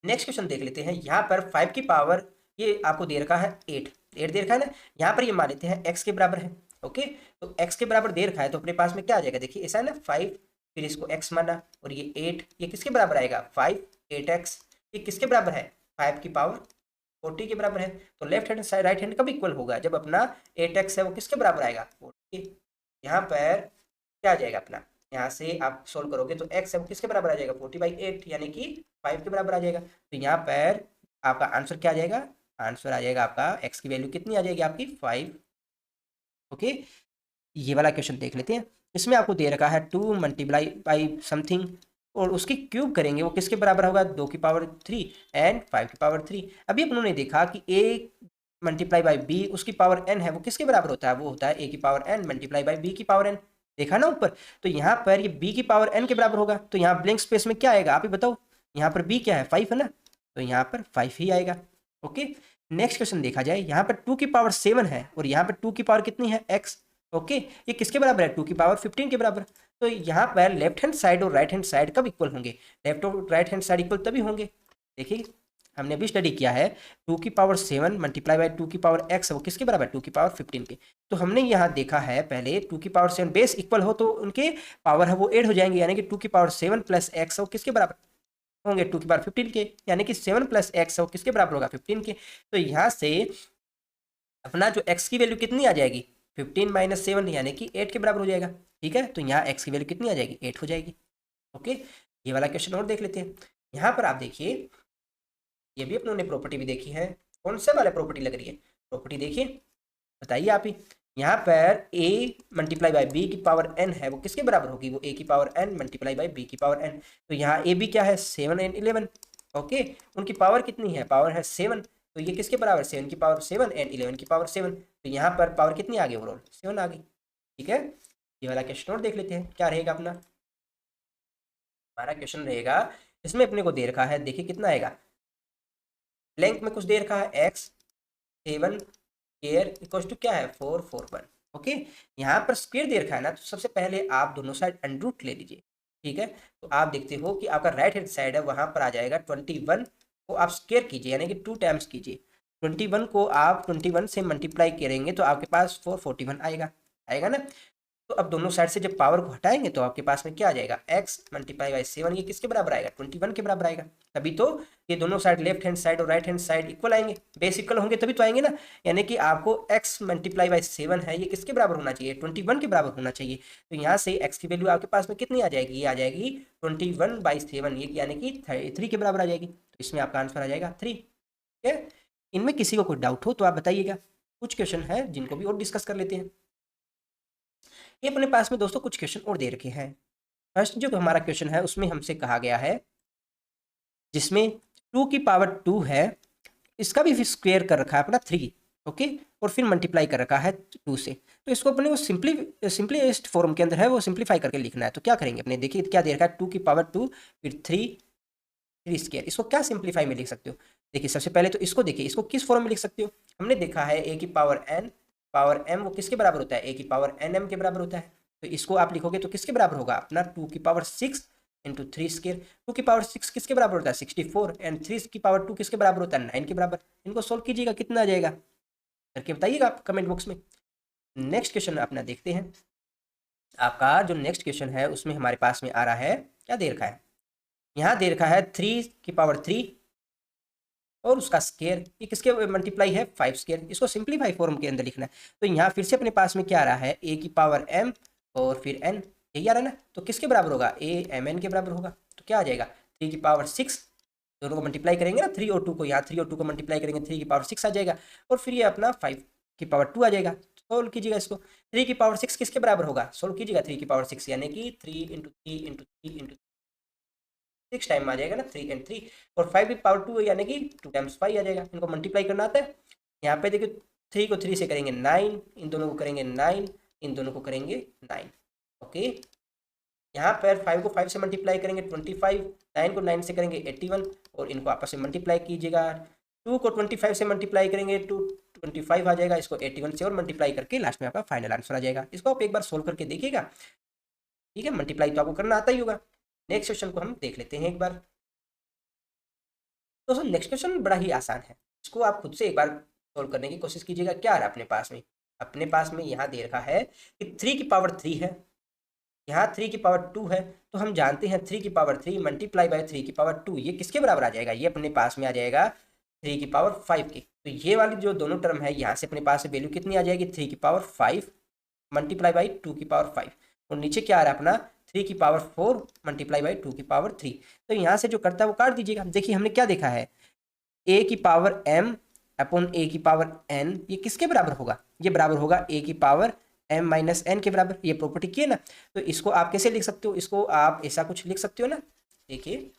नेक्स्ट क्वेश्चन देख लेते हैं। यहाँ पर 5 की पावर ये आपको दे रखा है 8 दे रखा है ना, यहाँ पर ये मान लेते हैं x के बराबर है। ओके, तो x के बराबर दे रखा है तो अपने पास में क्या आ जाएगा, देखिए ऐसा है ना 5 फिर इसको x माना और ये 8, ये किसके बराबर आएगा 5 8x, ये किसके बराबर है 5 की पावर 40 के बराबर है। तो left hand side right hand कब इक्वल होगा, जब अपना 8x है वो किसके बराबर आएगा 40। यहाँ पर क्या आ जाएगा अपना, यहाँ से आप सोल्व करोगे तो x है वो किसके बराबर आ जाएगा 40/8 यानी कि 5 के बराबर आ जाएगा। तो यहाँ पर आपका आंसर क्या आ जाएगा, आंसर आ जाएगा आपका x की वैल्यू कितनी आ जाएगी आपकी 5। ओके, ये वाला क्वेश्चन देख लेते हैं। इसमें आपको दे रखा है 2 मल्टीप्लाई बाई समथिंग और उसकी क्यूब करेंगे वो किसके बराबर होगा 2 की पावर 3 एंड 5 की पावर 3। अभी अपन ने देखा कि a मल्टीप्लाई बाई b उसकी पावर n है वो किसके बराबर होता है, वो होता है a की power n multiply by b की पावर n, देखा ना ऊपर। तो यहाँ पर ये b की पावर n के बराबर होगा, तो यहाँ ब्लैंक स्पेस में क्या आएगा आप ही बताओ, यहाँ पर b क्या है 5 है ना, तो यहाँ पर 5 ही आएगा। ओके, नेक्स्ट क्वेश्चन देखा जाए। यहाँ पर 2 की पावर 7 है और यहाँ पर 2 की पावर कितनी है x। ओके, ये किसके बराबर है 2 की पावर 15 के बराबर। तो यहाँ पर लेफ्ट हैंड साइड और राइट हैंड साइड कब इक्वल होंगे, लेफ्ट और राइट हैंड साइड इक्वल तभी होंगे। देखिए हमने अभी स्टडी किया है 2 की पावर 7 मल्टीप्लाई बाई 2 की पावर x वो किसके बराबर है 2 की पावर 15 के। तो हमने यहाँ देखा है पहले 2 की पावर 7 बेस इक्वल हो तो उनके पावर है वो ऐड हो जाएंगे, यानी कि 2 की पावर 7 प्लस x वो किसके बराबर होंगे 2 की पावर 15 के, यानी कि 7 प्लस x वो किसके बराबर होगा 15 के। तो यहाँ से अपना जो x की वैल्यू कितनी आ जाएगी 15 माइनस 7 यानी कि 8 के बराबर हो जाएगा। ठीक है, तो यहाँ x की वैल्यू कितनी आ जाएगी 8 हो जाएगी। ओके, ये वाला क्वेश्चन और देख लेते हैं। यहाँ पर आप देखिए ये भी अपनों ने प्रॉपर्टी भी देखी है, कौन से वाला प्रॉपर्टी लग रही है प्रॉपर्टी देखिए, बताइए आप ही। यहाँ पर a मल्टीप्लाई बाई b की पावर n है, वो किसके बराबर होगी, वो a की power n multiply by b की पावर n। तो यहाँ a b क्या है, 7 एंड 11। ओके, उनकी पावर कितनी है, पावर है 7, तो ये किसके बराबर, 7 की पावर 7 एंड 11 की पावर 7। तो यहाँ पर पावर कितनी आ गई, ओवरऑल 7 आ गई। ठीक है, ये वाला क्वेश्चन और देख लेते हैं क्या रहेगा अपना। हमारा क्वेश्चन रहेगा, इसमें अपने को दे रखा है, देखिए कितना आएगा, लेंथ में कुछ दे रखा है x 7 स्क्वायर इक्वल टू क्या है 441। ओके, यहाँ पर स्क्वायर दे रखा है ना, तो सबसे पहले आप दोनों साइड अंडर रूट ले लीजिए। ठीक है, तो आप देखते हो कि आपका राइट हैंड साइड है, वहां पर आ जाएगा 21 को आप स्क्वायर कीजिए, यानी कि 2 टाइम्स कीजिए। 21 को आप 21 से मल्टीप्लाई करेंगे तो आपके पास 441 आएगा, आएगा ना। तो अब दोनों साइड से जब पावर को हटाएंगे तो आपके पास में क्या आ जाएगा, x मल्टीप्लाई बाई 7, ये किसके बराबर आएगा, 21 के बराबर आएगा। तभी तो ये दोनों साइड लेफ्ट हैंड साइड और राइट हैंड साइड इक्वल आएंगे, बेस इक्वल होंगे तभी तो आएंगे ना। यानी कि आपको x मल्टीप्लाई बाई 7 है, ये किसके बराबर होना चाहिए, 21 के बराबर होना चाहिए। तो यहाँ से x की वैल्यू आपके पास में कितनी आ जाएगी, ये आ जाएगी 21/7, ये यानी कि 3 के बराबर आ जाएगी। तो इसमें आपका आंसर आ जाएगा 3। ठीक है, इनमें किसी को कोई डाउट हो तो आप बताइएगा। कुछ क्वेश्चन है जिनको भी और डिस्कस कर लेते हैं। ये अपने पास में दोस्तों कुछ क्वेश्चन और दे रखे हैं। फर्स्ट जो हमारा क्वेश्चन है उसमें हमसे कहा गया है, जिसमें 2 की पावर 2 है, इसका भी स्क्वायर कर रखा है अपना 3। ओके, और फिर मल्टीप्लाई कर रखा है 2 से। तो इसको अपने को सिंपलीस्ट फॉर्म के अंदर है वो सिंप्लीफाई करके लिखना है। तो क्या करेंगे अपने, देखिए क्या दे रखा है, 2 की पावर 2 फिर 3 स्क्वायर, इसको क्या सिंप्लीफाई में लिख सकते हो। देखिए सबसे पहले तो इसको देखिए, इसको किस फॉर्म में लिख सकते हो, हमने देखा है a की पावर n पावर m वो किसके बराबर होता है, a की पावर nm के बराबर होता है। तो इसको आप लिखोगे तो किसके बराबर होगा, अपना 2 की पावर 6 इंटू 3 स्क्वायर। 2 की पावर 6 किसके बराबर होता है, 64, एंड 3 की पावर 2 किसके बराबर होता है, 9 के बराबर। इनको सोल्व कीजिएगा, कितना आ जाएगा करके बताइएगा आप कमेंट बॉक्स में। नेक्स्ट क्वेश्चन अपना देखते हैं। आपका जो नेक्स्ट क्वेश्चन है उसमें हमारे पास में आ रहा है, क्या दे रखा है, यहाँ दे रखा है 3 की पावर 3 और उसका स्क्वायर, ये किसके मल्टीप्लाई है 5 स्क्वायर। इसको सिंप्लीफाई फॉर्म के अंदर लिखना है। तो यहाँ फिर से अपने पास में क्या आ रहा है, a की पावर m और फिर n, यही आ रहा है ना। तो किसके बराबर होगा, a mn के बराबर होगा। तो क्या आ जाएगा, 3 की पावर 6, दोनों को मल्टीप्लाई करेंगे ना 3 और 2 को, यहाँ 3 और 2 को मल्टीप्लाई करेंगे 3 की पावर 6 आ जाएगा, और फिर ये अपना 5 की पावर 2 आ जाएगा। सोल्व कीजिएगा इसको, 3 की पावर 6 किसके बराबर होगा, सोल्व कीजिएगा 3 की पावर 6, यानी कि 3 इंटू 3 इंटू 3 इंटू 6 टाइम आ जाएगा ना, 3 एंड 3, और 5 की पावर 2 यानी कि 2 टाइम्स 5 आ जाएगा। इनको मल्टीप्लाई करना आता है। यहाँ पे देखिए 3 को 3 से करेंगे 9, इन दोनों को करेंगे 9, इन दोनों को करेंगे 9। ओके, यहाँ पर 5 को 5 से मल्टीप्लाई करेंगे 25, 9 को 9 से करेंगे 81, और इनको आपस में मल्टीप्लाई कीजिएगा। 2 को 25 से मल्टीप्लाई करेंगे 2 25 आ जाएगा, इसको 81 से और मल्टीप्लाई करके लास्ट में आपका फाइनल आंसर आ जाएगा। इसको आप एक बार सोल्व करके देखिएगा। ठीक है, मल्टीप्लाई तो आपको करना आता ही होगा। नेक्स्ट क्वेश्चन को हम देख लेते हैं एक बार। दोस्तों नेक्स्ट क्वेश्चन बड़ा ही आसान है, इसको आप खुद से एक बार सोल्व करने की कोशिश कीजिएगा। क्या है अपने पास में, अपने पास में यहाँ दे रखा है कि 3 की पावर 3 है, यहाँ 3 की पावर 2 है। तो हम जानते हैं 3 की पावर 3 मल्टीप्लाई बाय 3 की पावर 2, ये किसके बराबर आ जाएगा, ये अपने पास में आ जाएगा 3 की पावर 5 की। तो ये वाली जो दोनों टर्म है, यहाँ से अपने पास वैल्यू कितनी आ जाएगी, 3 की पावर 5 मल्टीप्लाई बाई 2 की पावर 5, और नीचे क्या आ रहा है अपना 3 की पावर 4 मल्टीप्लाई बाई 2 की पावर 3। तो यहाँ से जो करता है वो काट दीजिएगा। देखिए हमने क्या देखा है, a की पावर m अपॉन a की पावर n, ये किसके बराबर होगा, ये बराबर होगा a की पावर m माइनस n के बराबर। ये प्रॉपर्टी की है ना। तो इसको आप कैसे लिख सकते हो, इसको आप ऐसा कुछ लिख सकते हो ना, देखिए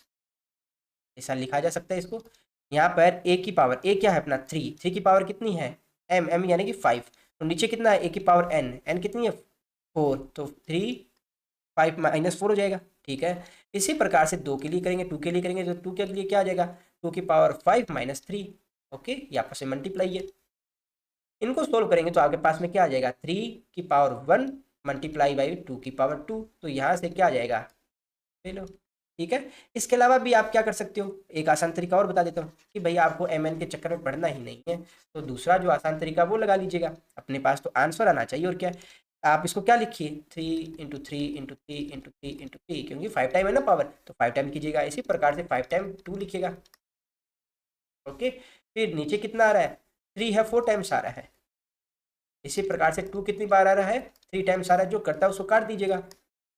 ऐसा लिखा जा सकता है इसको। यहाँ पर a की पावर, a क्या है अपना 3, 3 की पावर कितनी है m यानी कि 5, तो नीचे कितना है a की पावर n कितनी है 4, तो 3 5 माइनस 4 हो जाएगा। ठीक है, इसी प्रकार से 2 के लिए करेंगे, 2 के लिए करेंगे तो 2 के लिए क्या आ जाएगा, 2 की पावर 5 माइनस 3। ओके, ये आपस में मल्टीप्लाई है। इनको सोल्व करेंगे तो आपके पास में क्या आ जाएगा, 3 की पावर 1 मल्टीप्लाई बाई 2 की पावर 2। तो यहाँ से क्या आ जाएगा, चलो ठीक है। इसके अलावा भी आप क्या कर सकते हो, एक आसान तरीका और बता देता हूँ कि भैया आपको mn के चक्कर में पढ़ना ही नहीं है, तो दूसरा जो आसान तरीका वो लगा लीजिएगा। अपने पास तो आंसर आना चाहिए, और क्या आप इसको क्या लिखिए 3 इंटू 3 इंटू 3 इंटू 3 इंटू 3, क्योंकि 5 टाइम है ना पावर, तो 5 टाइम कीजिएगा। इसी प्रकार से 5 टाइम 2 लिखिएगा। ओके, फिर नीचे कितना आ रहा है, 3 है 4 टाइम्स आ रहा है। इसी प्रकार से 2 कितनी बार आ रहा है, 3 टाइम्स आ रहा है। जो करता है उसको काट दीजिएगा,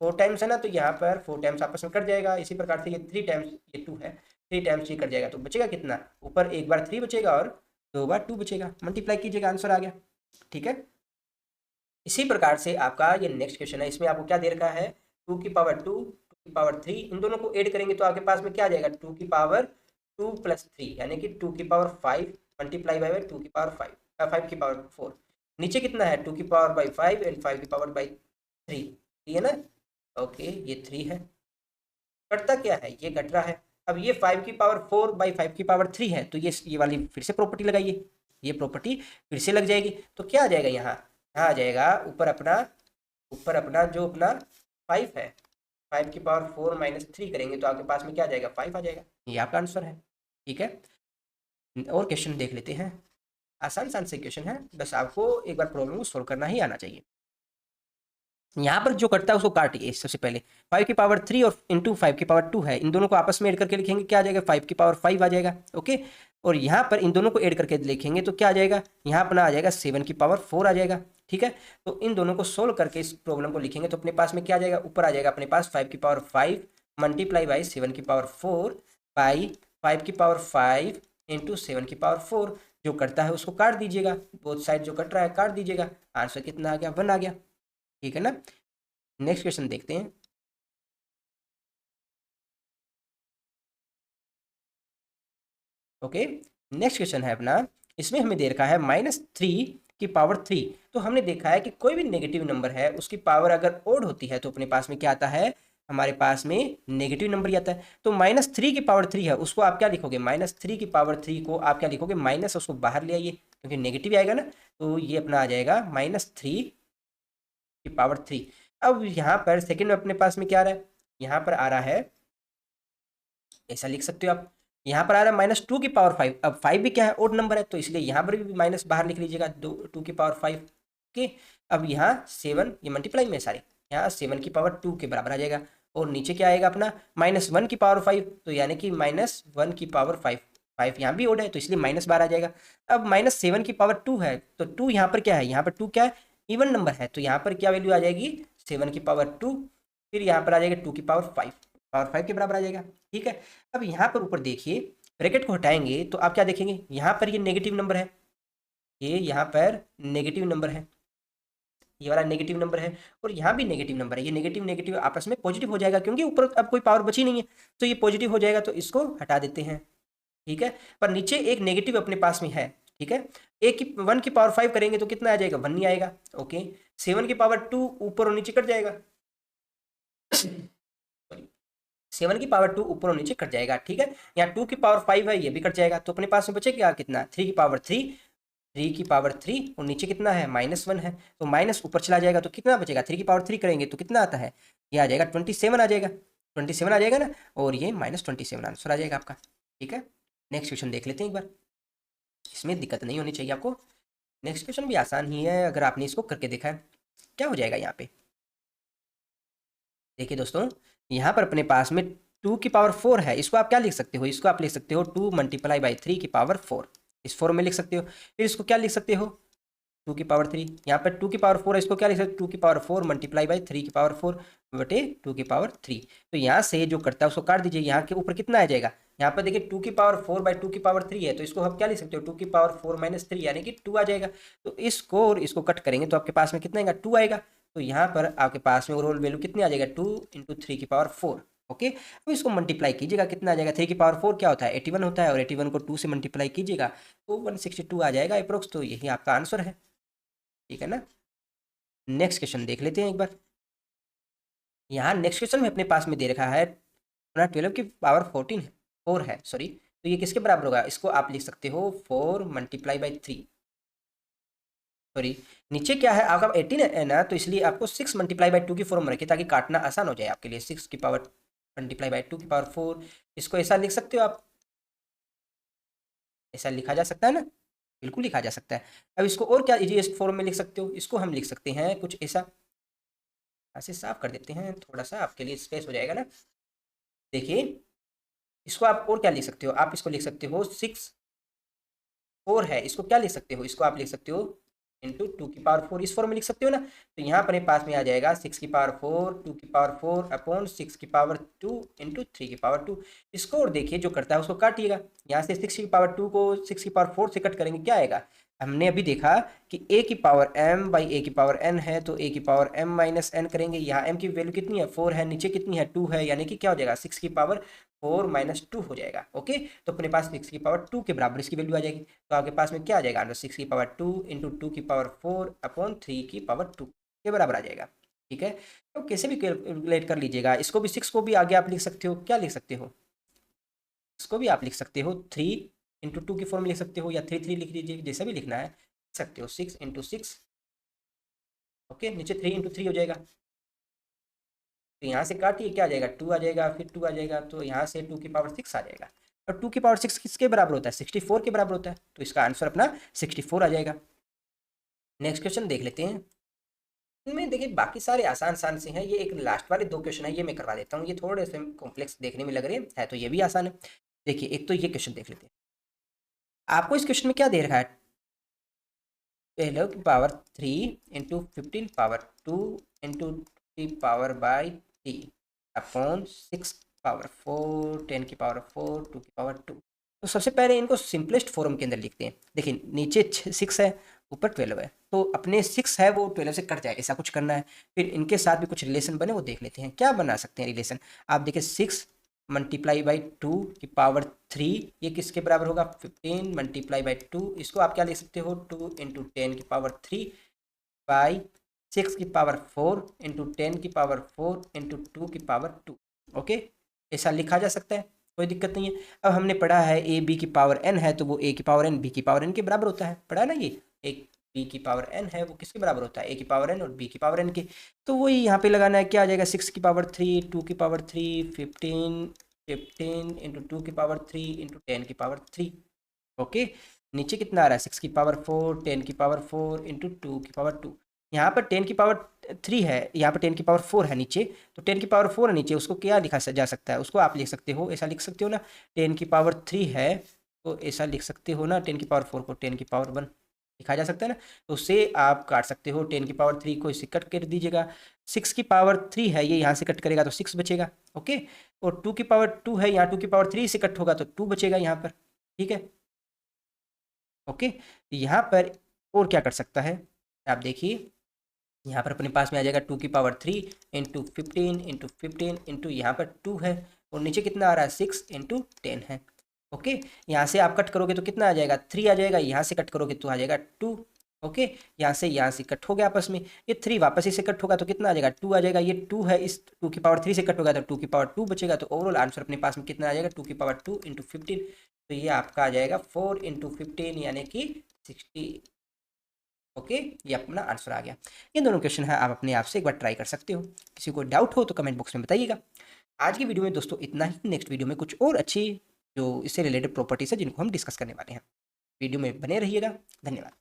4 टाइम्स है ना, तो यहाँ पर 4 टाइम्स आपस में कट जाएगा। इसी प्रकार से ये 3 टाइम्स, ये 2 है, 3 टाइम्स ये कट जाएगा, तो बचेगा कितना, ऊपर एक बार 3 बचेगा और 2 बार 2 बचेगा। मल्टीप्लाई कीजिएगा, आंसर आ गया। ठीक है, इसी प्रकार से आपका ये नेक्स्ट क्वेश्चन है, इसमें आपको क्या दे रखा है, 2 की पावर 2, 2 की पावर 3, इन दोनों को ऐड करेंगे तो आपके पास में क्या आ जाएगा, 2 की पावर 2 प्लस 3 यानी कि 2 की पावर 5 मल्टीप्लाई बाई 2 की पावर 5, 5 की पावर 4। नीचे कितना है, 2 की पावर बाई 5 एंड 5 की पावर बाई 3, ठीक है ना। ओके, ये 3 है। घटता क्या है, ये घट रहा है। अब ये 5 की पावर 4 बाई 5 की पावर 3 है, तो ये वाली फिर से प्रॉपर्टी लगाइए, ये प्रॉपर्टी फिर से लग जाएगी। तो क्या आ जाएगा यहाँ आ जाएगा ऊपर अपना जो अपना 5 है, 5 की पावर 4 माइनस 3 करेंगे तो आपके पास में क्या आ जाएगा, 5 आ जाएगा। ये आपका आंसर है, ठीक है। और क्वेश्चन देख लेते हैं, आसान से क्वेश्चन है, बस आपको एक बार प्रॉब्लम को सोल्व करना ही आना चाहिए। यहाँ पर जो करता है उसको काटिए सबसे पहले, 5 की पावर 3 और इंटू 5 की पावर 2 है, इन दोनों को आपस में ऐड करके लिखेंगे, क्या आ जाएगा, 5 की पावर 5 आ जाएगा। ओके, और यहाँ पर इन दोनों को ऐड करके लिखेंगे तो क्या आ जाएगा, यहाँ अपना आ जाएगा 7 की पावर 4 आ जाएगा, ठीक है। तो इन दोनों को सोल्व करके इस प्रॉब्लम को लिखेंगे तो अपने पास में क्या आ जाएगा, ऊपर आ जाएगा अपने पास 5 की पावर 5 मल्टीप्लाई बाई 7 की पावर 4 बाई 5 की पावर 5 इंटू 7 की पावर 4। जो करता है उसको काट दीजिएगा, बोथ साइड जो कट रहा है काट दीजिएगा, आंसर कितना आ गया, 1 आ गया, ठीक है ना। नेक्स्ट क्वेश्चन देखते हैं। ओके, नेक्स्ट क्वेश्चन है अपना, इसमें हमें दे रखा है -3 की पावर 3। तो हमने देखा है कि कोई भी नेगेटिव नंबर है उसकी पावर अगर ओड होती है तो अपने पास में क्या आता है, हमारे पास में नेगेटिव नंबर ही आता है। तो -3 की पावर 3 है, उसको आप क्या लिखोगे, -3 की पावर 3 को आप क्या लिखोगे, माइनस, उसको बाहर ले आइए क्योंकि नेगेटिव आएगा ना, तो ये अपना आ जाएगा -3 की पावर 3। अब यहाँ पर सेकेंड में अपने पास में क्या आ रहा है, यहाँ पर आ रहा है, ऐसा लिख सकते हो आप, यहाँ पर आ रहा है -2 की पावर 5। अब 5 भी क्या है, ओड नंबर है, तो इसलिए यहाँ पर भी माइनस बाहर लिख लीजिएगा, 2 की पावर 5 के। अब यहाँ 7, ये मल्टीप्लाई में सारे, यहाँ 7 की पावर 2 के बराबर आ जाएगा, और नीचे क्या आएगा अपना -1 की पावर 5, तो यानी कि -1 की पावर 5, 5 यहाँ भी ओड है तो इसलिए माइनस बाहर आ जाएगा। अब -7 की पावर 2 है, तो 2 यहाँ पर क्या है, यहाँ पर 2 क्या है, इवन नंबर है, तो यहाँ पर क्या वैल्यू आ जाएगी, 7 की पावर 2, फिर यहाँ पर आ जाएगा 2 की पावर 5, पावर 5 के बराबर आ जाएगा, ठीक है। अब यहाँ पर ऊपर देखिए, ब्रैकेट को हटाएंगे तो आप क्या देखेंगे, यहाँ पर ये नेगेटिव नंबर है, ये यहाँ पर नेगेटिव नंबर है, ये वाला नेगेटिव नंबर है, और यहाँ भी नेगेटिव नंबर है, ये नेगेटिव नेगेटिव आपस में पॉजिटिव हो जाएगा क्योंकि ऊपर अब कोई पावर बची नहीं है, तो ये पॉजिटिव हो जाएगा, तो इसको हटा देते हैं, ठीक है। पर नीचे एक नेगेटिव अपने पास में है, ठीक है। 1 की पावर 5 करेंगे तो कितना आ जाएगा, 1 नहीं आएगा। ओके, 7 की पावर 2 ऊपर और नीचे कट जाएगा, 7 की पावर 2 ऊपर और नीचे कट जाएगा, ठीक है। यहाँ 2 की पावर 5 है, ये भी कट जाएगा, तो अपने पास में बचेगा कितना, 3 की पावर 3, 3 की पावर 3, और नीचे कितना है, -1 है, तो माइनस ऊपर चला जाएगा तो कितना बचेगा, 3 की पावर 3 करेंगे तो कितना आता है, ये आ जाएगा 27 आ जाएगा, 27 आ जाएगा ना, और ये -27 आंसर आ जाएगा आपका, ठीक है। नेक्स्ट क्वेश्चन देख लेते हैं एक बार, इसमें दिक्कत नहीं होनी चाहिए आपको। नेक्स्ट क्वेश्चन भी आसान ही है, अगर आपने इसको करके देखा है। क्या हो जाएगा यहाँ पे, देखिए दोस्तों, यहाँ पर अपने पास में 2 की पावर 4 है, इसको आप क्या लिख सकते हो, इसको आप लिख सकते हो 2 मल्टीप्लाई बाई 3 की पावर 4, इस फॉर्म में लिख सकते हो। फिर इसको क्या लिख सकते हो, 2 की पावर 3, यहाँ पर 2 की पावर 4 है, इसको क्या लिख सकते हो, 2 की पावर 4 मल्टीप्लाई बाई 3 की पावर 4 बटे 2 की पावर 3। तो यहाँ से जो करता है उसको काट दीजिए, यहाँ के ऊपर कितना आ जाएगा, यहाँ पर देखिए 2 की पावर 4 बाई 2 की पावर 3 है, तो इसको हम क्या लिख सकते हो, 2 की पावर 4 माइनस 3 यानी कि 2 आ जाएगा। तो इसको और इसको कट करेंगे तो आपके पास में कितना आएगा, 2 आएगा। तो यहाँ पर आपके पास में ओवरऑल वैल्यू कितनी आ जाएगा, 2 इंटू 3 की पावर 4। ओके, अब इसको मल्टीप्लाई कीजिएगा, कितना आ जाएगा, 3 की पावर 4 क्या होता है, 81 होता है, और 81 को 2 से मल्टीप्लाई कीजिएगा तो 162 आ जाएगा अप्रोक्स। तो यही आपका आंसर है, ठीक है ना। नेक्स्ट क्वेश्चन देख लेते हैं एक बार। यहाँ नेक्स्ट क्वेश्चन में अपने पास में दे रखा है अपना 12 की पावर 4 है, सॉरी, तो ये किसके बराबर होगा, इसको आप लिख सकते हो 4 मल्टीप्लाई बाई 3, सॉरी नीचे क्या है आपका 18 है ना, तो इसलिए आपको 6 मल्टीप्लाई बाई 2 की फॉर्म रखिए ताकि काटना आसान हो जाए आपके लिए। 6 की पावर मल्टीप्लाई बाई 2 की पावर 4, इसको ऐसा लिख सकते हो आप, ऐसा लिखा जा सकता है ना, बिल्कुल लिखा जा सकता है। अब इसको और क्या इजीएस्ट फॉर्म में लिख सकते हो, इसको हम लिख सकते हैं कुछ ऐसा, ऐसे साफ कर देते हैं थोड़ा सा आपके लिए स्पेस हो जाएगा ना। देखिए, इसको आप और क्या लिख सकते हो, आप इसको लिख सकते हो 6 4 है, इसको क्या लिख सकते हो, इसको आप लिख सकते हो इंटू 2 की पावर 4, इस फॉर्म में लिख सकते हो ना। तो यहाँ पर पास में आ जाएगा 6 की पावर 4 2 की पावर 4 अपॉन 6 की पावर 2 इंटू 3 की पावर 2। इसको और देखिए जो करता है उसको काटिएगा, यहाँ से 6 की पावर 2 को 6 की पावर 4 से कट करेंगे क्या आएगा, हमने अभी देखा कि a की पावर m बाई a की पावर n है, तो a की पावर m माइनस n करेंगे। यहाँ m की वैल्यू कितनी है, 4 है, नीचे कितनी है, 2 है, यानी कि क्या हो जाएगा, 6 की पावर 4 माइनस 2 हो जाएगा। ओके, तो अपने पास 6 की पावर 2 के बराबर इसकी वैल्यू आ जाएगी। तो आपके पास में क्या आ जाएगा, अंडर 6 की पावर 2 इंटू 2 की पावर 4 अपॉन 3 की पावर 2 के बराबर आ जाएगा। ठीक है, तो कैसे भी कैलकुलेट कर लीजिएगा। इसको भी 6 को भी आगे आप लिख सकते हो, क्या लिख सकते हो, इसको भी आप लिख सकते हो 3 इंटू 2 की फॉर्म लिख सकते हो, या 3 लिख लीजिए, जैसा भी लिखना है लिख सकते हो। 6 इंटू 6, ओके, नीचे 3 इंटू 3 हो जाएगा। तो यहाँ से काटिए, क्या आ जाएगा, 2 आ जाएगा, फिर 2 आ जाएगा, तो यहाँ से 2 की पावर 6 आ जाएगा। और 2 की पावर 6 किसके बराबर होता है, 64 के बराबर होता है, तो इसका आंसर अपना 64 आ जाएगा। नेक्स्ट क्वेश्चन देख लेते हैं। इनमें देखिए बाकी सारे आसान आसान से हैं, ये एक लास्ट वाले 2 क्वेश्चन है, ये मैं करवा देता हूँ, ये थोड़े से कॉम्प्लेक्स देखने में लग रहे हैं, तो ये भी आसान है। देखिए एक तो ये क्वेश्चन देख लेते हैं। आपको इस क्वेश्चन में क्या दे रखा है, 12 की power 3 into 15 power 2 into 3 power by 3 upon 6 power 4 10 की पावर 4 2 की पावर 2। तो सबसे पहले इनको सिंपलेस्ट फॉर्म के अंदर लिखते हैं। देखिए नीचे 6 है, ऊपर 12 है, तो अपने 6 है वो 12 से कट जाए, ऐसा कुछ करना है। फिर इनके साथ भी कुछ रिलेशन बने, वो देख लेते हैं क्या बना सकते हैं रिलेशन। आप देखिए 6 मल्टीप्लाई बाई 2 की पावर 3, ये किसके बराबर होगा, 15 मल्टीप्लाई बाई 2, इसको आप क्या लिख सकते हो, 2 इंटू 10 की पावर 3 बाई 6 की पावर 4 इंटू 10 की पावर 4 इंटू 2 की पावर 2। ओके, ऐसा लिखा जा सकता है, कोई दिक्कत नहीं है। अब हमने पढ़ा है ए बी की पावर एन है, तो वो ए की पावर एन बी की पावर एन के बराबर होता है, पढ़ा ना, ये एक बी की पावर एन है वो किसके बराबर होता है, ए की पावर एन और बी की पावर एन के। तो वही यहाँ पे लगाना है, क्या आ जाएगा, 6 की पावर 3 2 की पावर 3 15 इंटू 2 की पावर 3 इंटू 10 की पावर 3। ओके, नीचे कितना आ रहा है, 6 की पावर 4 10 की पावर 4 इंटू 2 की पावर 2। यहाँ पर 10 की पावर 3 है, यहाँ पर 10 की पावर 4 है नीचे, तो 10 की पावर 4 है नीचे, उसको क्या लिखा जा सकता है, उसको आप लिख सकते हो, ऐसा लिख सकते हो ना, 10 की पावर 3 है, तो ऐसा लिख सकते हो ना, 10 की पावर 4 को 10 की पावर 1 लिखा जा सकता है ना। तो उससे आप काट सकते हो, 10 की पावर 3 को इससे कट कर दीजिएगा, 6 की पावर 3 है, ये यहाँ से कट करेगा तो 6 बचेगा। ओके, और 2 की पावर 2 है, यहाँ 2 की पावर 3 से कट होगा तो 2 बचेगा यहाँ पर। ठीक है, ओके, यहाँ पर और क्या कर सकता है, आप देखिए यहाँ पर अपने पास में आ जाएगा 2 की पावर 3 इंटू 15 इंटू यहाँ पर 2 है, और नीचे कितना आ रहा है, 6 इंटू 10 है। ओके, यहाँ से आप कट करोगे तो कितना आ जाएगा, 3 आ जाएगा, यहाँ से कट करोगे तो आ जाएगा 2। ओके, यहाँ से कट हो गया आपस में, ये 3 वापस इसे कट होगा तो कितना आ जाएगा, 2 आ जाएगा, ये 2 है, इस 2 की पावर 3 से कट होगा तो 2 की पावर 2 बचेगा। तो ओवरऑल आंसर अपने पास में कितना आ जाएगा, 2 की पावर 2 इंटू 15, तो ये आपका आ जाएगा 4 इंटू 15 यानी कि 60। ओके, ये अपना आंसर आ गया। ये दोनों क्वेश्चन है, आप अपने आप से एक बार ट्राई कर सकते हो। किसी को डाउट हो तो कमेंट बॉक्स में बताइएगा। आज की वीडियो में दोस्तों इतना ही। नेक्स्ट वीडियो में कुछ और अच्छी जो इससे रिलेटेड प्रॉपर्टीज है जिनको हम डिस्कस करने वाले हैं। वीडियो में बने रहिएगा। धन्यवाद।